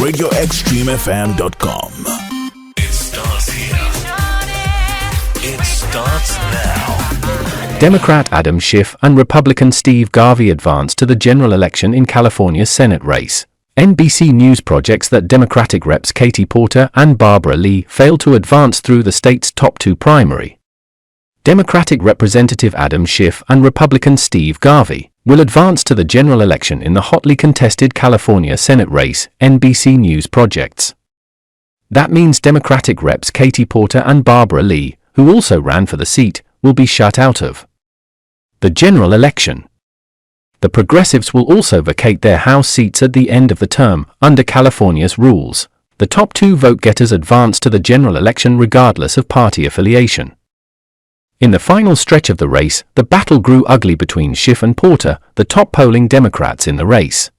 RadioExtremeFM.com. It starts here. It starts now. Democrat Adam Schiff and Republican Steve Garvey advance to the general election in California's Senate race. NBC News projects that Democratic reps Katie Porter and Barbara Lee failed to advance through the state's top two primary. Democratic Representative Adam Schiff and Republican Steve Garvey will advance to the general election in the hotly contested California Senate race, NBC News projects. That means Democratic reps Katie Porter and Barbara Lee, who also ran for the seat, will be shut out of the general election. The progressives will also vacate their House seats at the end of the term, under California's rules. The top two vote-getters advance to the general election regardless of party affiliation. In the final stretch of the race, the battle grew ugly between Schiff and Porter, the top polling Democrats in the race.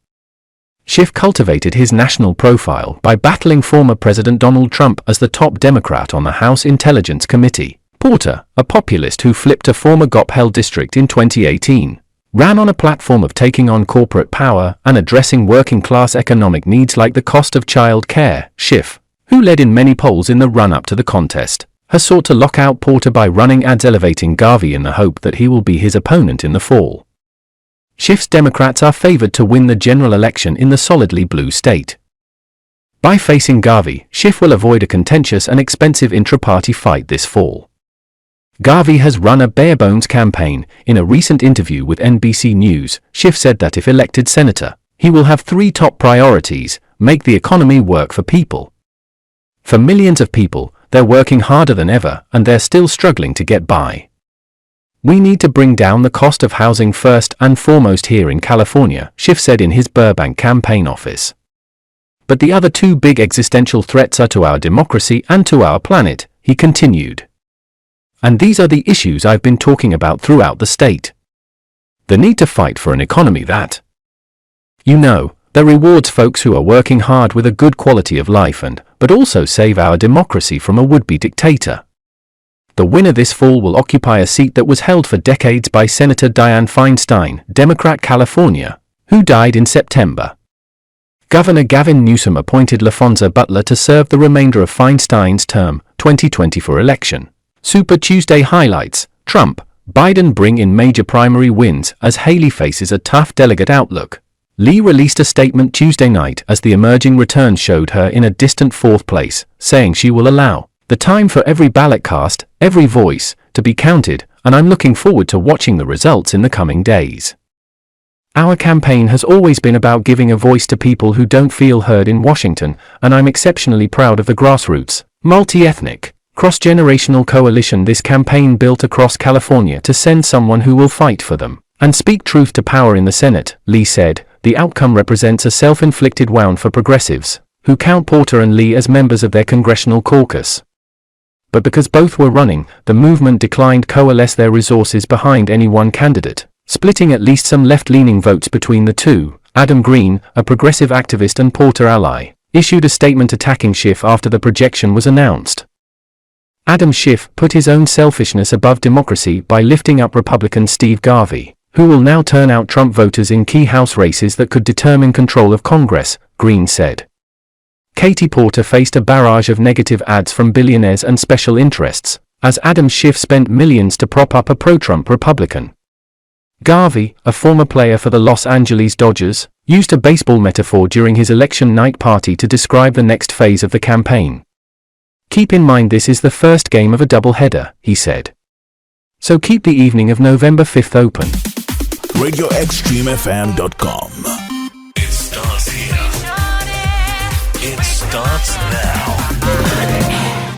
Schiff cultivated his national profile by battling former President Donald Trump as the top Democrat on the House Intelligence Committee. Porter, a populist who flipped a former GOP-held district in 2018, ran on a platform of taking on corporate power and addressing working-class economic needs like the cost of child care. Schiff, who led in many polls in the run-up to the contest, has sought to lock out Porter by running ads elevating Garvey in the hope that he will be his opponent in the fall. Schiff's Democrats are favored to win the general election in the solidly blue state. By facing Garvey, Schiff will avoid a contentious and expensive intra-party fight this fall. Garvey has run a bare-bones campaign. In a recent interview with NBC News, Schiff said that if elected senator, he will have three top priorities: make the economy work for people. For millions of people, they're working harder than ever, and they're still struggling to get by. We need to bring down the cost of housing first and foremost here in California, Schiff said in his Burbank campaign office. But the other two big existential threats are to our democracy and to our planet, he continued. And these are the issues I've been talking about throughout the state. The need to fight for an economy that, that rewards folks who are working hard with a good quality of life but also save our democracy from a would-be dictator. The winner this fall will occupy a seat that was held for decades by Senator Dianne Feinstein, Democrat California, who died in September. Governor Gavin Newsom appointed LaFonza Butler to serve the remainder of Feinstein's term, 2024 election. Super Tuesday highlights: Trump, Biden bring in major primary wins as Haley faces a tough delegate outlook. Lee released a statement Tuesday night as the emerging returns showed her in a distant fourth place, saying she will allow the time for every ballot cast, every voice, to be counted, and I'm looking forward to watching the results in the coming days. Our campaign has always been about giving a voice to people who don't feel heard in Washington, and I'm exceptionally proud of the grassroots, multi-ethnic, cross-generational coalition this campaign built across California to send someone who will fight for them and speak truth to power in the Senate, Lee said. The outcome represents a self-inflicted wound for progressives, who count Porter and Lee as members of their congressional caucus. But because both were running, the movement declined coalesce their resources behind any one candidate, splitting at least some left-leaning votes between the two. Adam Green, a progressive activist and Porter ally, issued a statement attacking Schiff after the projection was announced. Adam Schiff put his own selfishness above democracy by lifting up Republican Steve Garvey, who will now turn out Trump voters in key House races that could determine control of Congress, Green said. Katie Porter faced a barrage of negative ads from billionaires and special interests, as Adam Schiff spent millions to prop up a pro-Trump Republican. Garvey, a former player for the Los Angeles Dodgers, used a baseball metaphor during his election night party to describe the next phase of the campaign. Keep in mind this is the first game of a doubleheader, he said. So keep the evening of November 5th open. RadioExtremeFM.com. It starts here. It starts now.